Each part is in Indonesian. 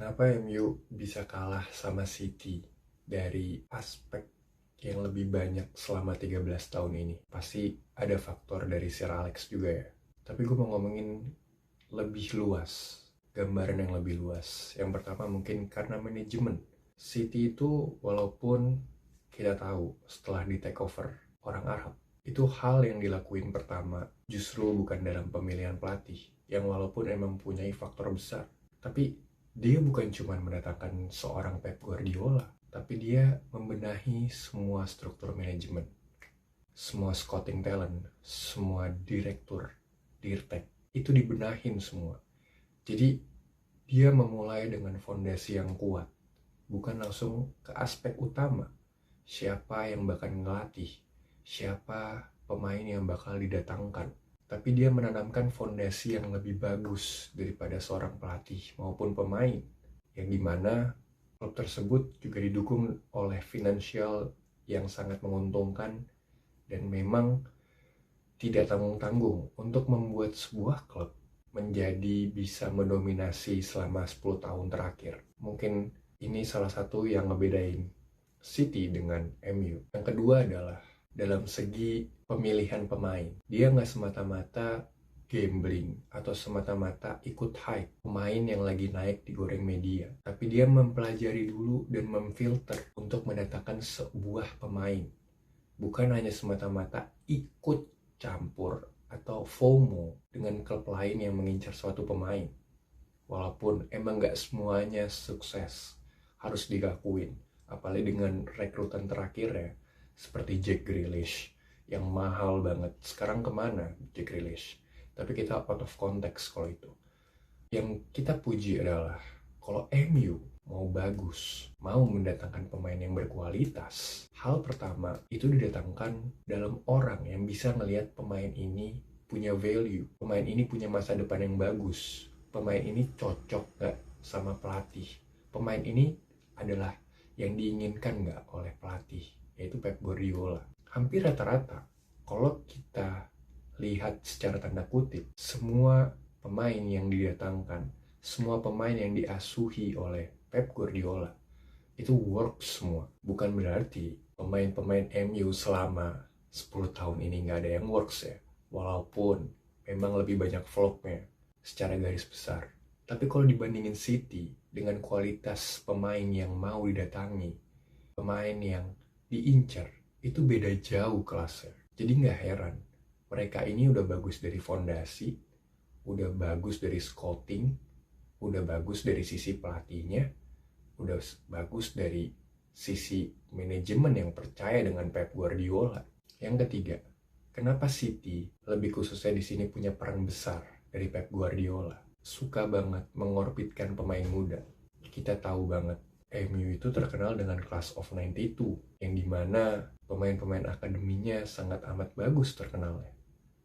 Kenapa MU bisa kalah sama City dari aspek yang lebih banyak selama 13 tahun ini? Pasti ada faktor dari Sir Alex juga ya. Tapi gue mau ngomongin lebih luas, gambaran yang lebih luas. Yang pertama mungkin karena manajemen. City itu walaupun kita tahu setelah di take over orang Arab, itu hal yang dilakuin pertama justru bukan dalam pemilihan pelatih, yang walaupun emang punya faktor besar. Tapi dia bukan cuma mendatangkan seorang Pep Guardiola, tapi dia membenahi semua struktur manajemen, semua scouting talent, semua direktur, dirtek, itu dibenahin semua. Jadi dia memulai dengan fondasi yang kuat, bukan langsung ke aspek utama. Siapa yang bakal ngelatih, siapa pemain yang bakal didatangkan. Tapi dia menanamkan fondasi yang lebih bagus daripada seorang pelatih maupun pemain, yang dimana klub tersebut juga didukung oleh finansial yang sangat menguntungkan dan memang tidak tanggung-tanggung untuk membuat sebuah klub menjadi bisa mendominasi selama 10 tahun terakhir. Mungkin ini salah satu yang ngebedain City dengan MU. Yang kedua adalah dalam segi pemilihan pemain. Dia nggak semata-mata gambling atau semata-mata ikut hype pemain yang lagi naik digoreng media. Tapi dia mempelajari dulu dan memfilter untuk mendatangkan sebuah pemain. Bukan hanya semata-mata ikut campur atau FOMO dengan klub lain yang mengincar suatu pemain. Walaupun emang nggak semuanya sukses, harus digakuin. Apalagi dengan rekrutan terakhir ya, seperti Jack Grealish yang mahal banget. Sekarang kemana Jack Grealish? Tapi kita out of context kalau itu. Yang kita puji adalah kalau MU mau bagus, mau mendatangkan pemain yang berkualitas, hal pertama itu didatangkan dalam orang yang bisa ngelihat pemain ini punya value, pemain ini punya masa depan yang bagus, pemain ini cocok gak sama pelatih, pemain ini adalah yang diinginkan gak oleh pelatih, yaitu Pep Guardiola. Hampir rata-rata kalau kita lihat secara tanda kutip, semua pemain yang didatangkan, semua pemain yang diasuhi oleh Pep Guardiola itu works semua. Bukan berarti pemain-pemain MU selama 10 tahun ini nggak ada yang works ya, walaupun memang lebih banyak flopnya secara garis besar. Tapi kalau dibandingin City dengan kualitas pemain yang mau didatangi, pemain yang diincar, itu beda jauh kelasnya. Jadi nggak heran mereka ini udah bagus dari fondasi, udah bagus dari scouting, udah bagus dari sisi pelatihnya, udah bagus dari sisi manajemen yang percaya dengan Pep Guardiola. Yang ketiga, kenapa City lebih khususnya di sini punya peran besar dari Pep Guardiola? Suka banget mengorbitkan pemain muda. Kita tahu banget MU itu terkenal dengan Class of 92, yang dimana pemain-pemain akademinya sangat amat bagus terkenalnya.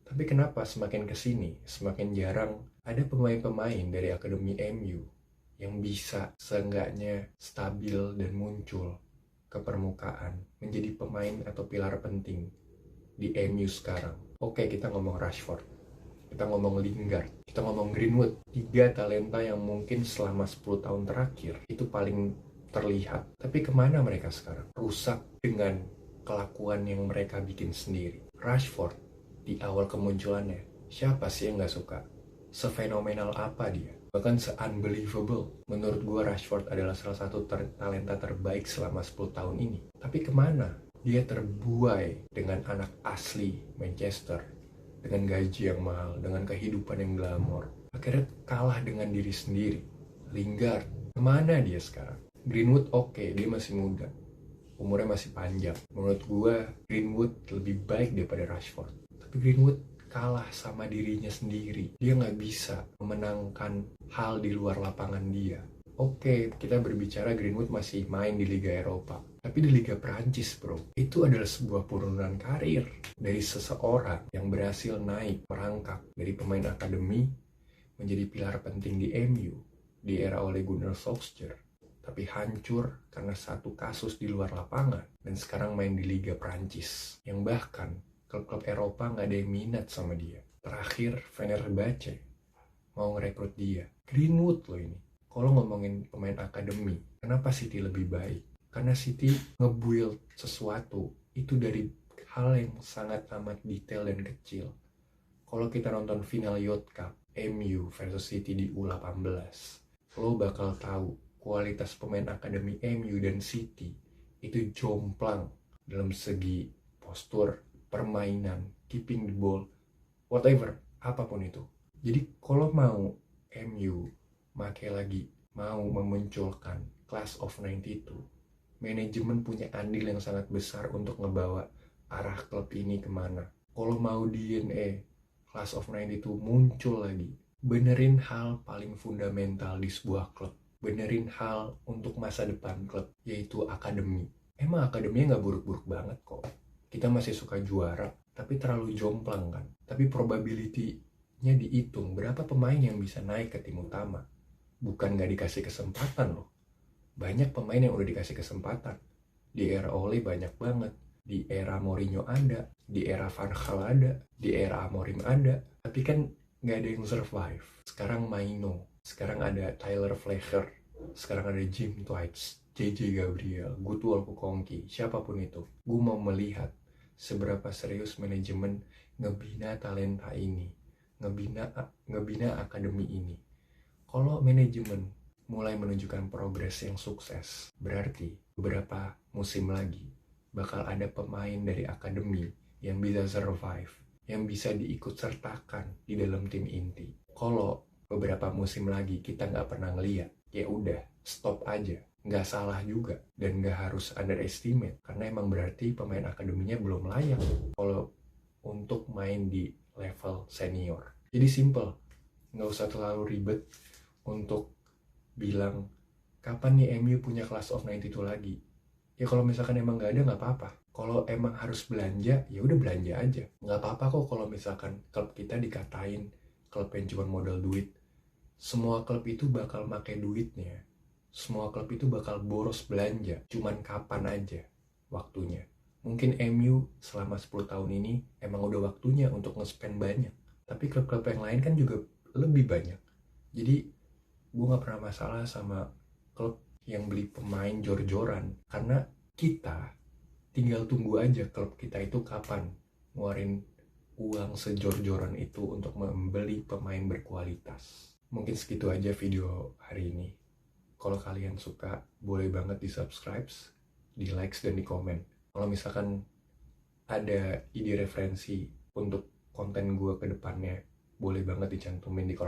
Tapi kenapa semakin kesini, semakin jarang ada pemain-pemain dari akademi MU yang bisa seenggaknya stabil dan muncul ke permukaan, menjadi pemain atau pilar penting di MU sekarang. Oke, kita ngomong Rashford, kita ngomong Lingard, kita ngomong Greenwood. 3 talenta yang mungkin selama 10 tahun terakhir itu paling terlihat. Tapi kemana mereka sekarang? Rusak dengan kelakuan yang mereka bikin sendiri. Rashford di awal kemunculannya, siapa sih yang gak suka? Sefenomenal apa dia? Bahkan se-unbelievable. Menurut gue Rashford adalah salah satu talenta terbaik selama 10 tahun ini. Tapi kemana? Dia terbuai dengan anak asli Manchester, dengan gaji yang mahal, dengan kehidupan yang glamor. Akhirnya kalah dengan diri sendiri. Lingard, kemana dia sekarang? Greenwood oke, dia masih muda, umurnya masih panjang. Menurut gue Greenwood lebih baik daripada Rashford. Tapi Greenwood kalah sama dirinya sendiri. Dia nggak bisa memenangkan hal di luar lapangan dia. Oke, kita berbicara Greenwood masih main di Liga Eropa. Tapi di Liga Prancis bro, itu adalah sebuah penurunan karir dari seseorang yang berhasil naik merangkak dari pemain akademi menjadi pilar penting di MU di era Ole Gunnar Solskjaer. Tapi hancur karena satu kasus di luar lapangan dan sekarang main di Liga Prancis yang bahkan klub-klub Eropa nggak ada yang minat sama dia. Terakhir Fenerbahce mau ngerekrut dia. Greenwood loh ini. Kalau ngomongin pemain akademi, kenapa City lebih baik? Karena City nge-build sesuatu itu dari hal yang sangat amat detail dan kecil. Kalau kita nonton final Youth Cup, MU versus City di U18, lo bakal tahu kualitas pemain akademi MU dan City itu jomplang dalam segi postur, permainan, keeping the ball, whatever, apapun itu. Jadi kalau mau MU mau memunculkan Class of 92, manajemen punya andil yang sangat besar untuk ngebawa arah klub ini kemana. Kalau mau DNA Class of 92 muncul lagi, benerin hal paling fundamental di sebuah klub, benerin hal untuk masa depan klub, yaitu akademi. Emang akademinya nggak buruk-buruk banget kok. Kita masih suka juara, tapi terlalu jomplang kan. Tapi probability-nya dihitung, berapa pemain yang bisa naik ke tim utama. Bukan nggak dikasih kesempatan loh. Banyak pemain yang udah dikasih kesempatan. Di era Ole banyak banget. Di era Mourinho ada, di era Van Gaal ada, di era Amorim ada. Tapi kan nggak ada yang survive. Sekarang Maino, sekarang ada Tyler Fleischer, sekarang ada Jim Twites, JJ Gabriel, Gutwal Kukongki, siapapun itu. Gue mau melihat seberapa serius manajemen ngebina talenta ini, ngebina akademi ini. Kalau manajemen mulai menunjukkan progres yang sukses, berarti beberapa musim lagi bakal ada pemain dari akademi yang bisa survive, yang bisa diikut sertakan di dalam tim inti. Kalau beberapa musim lagi kita nggak pernah ngeliat, ya udah stop aja. Nggak salah juga, dan nggak harus underestimate, karena emang berarti pemain akademinya belum layak kalau untuk main di level senior. Jadi simple, nggak usah terlalu ribet untuk bilang kapan nih MU punya Class of 92 lagi. Ya kalau misalkan emang nggak ada nggak apa-apa. Kalau emang harus belanja, ya udah belanja aja. Nggak apa-apa kok kalau misalkan klub kita dikatain klub yang cuma modal duit. Semua klub itu bakal pakai duitnya. Semua klub itu bakal boros belanja. Cuman kapan aja waktunya. Mungkin MU selama 10 tahun ini emang udah waktunya untuk nge-spend banyak. Tapi klub-klub yang lain kan juga lebih banyak. Jadi gue gak pernah masalah sama klub yang beli pemain jor-joran, karena kita tinggal tunggu aja klub kita itu kapan ngeluarin uang sejor-joran itu untuk membeli pemain berkualitas. Mungkin segitu aja video hari ini. Kalau kalian suka, boleh banget di subscribe, di likes, dan di komen. Kalau misalkan ada ide referensi untuk konten gue ke depannya, boleh banget dicantumin di kolom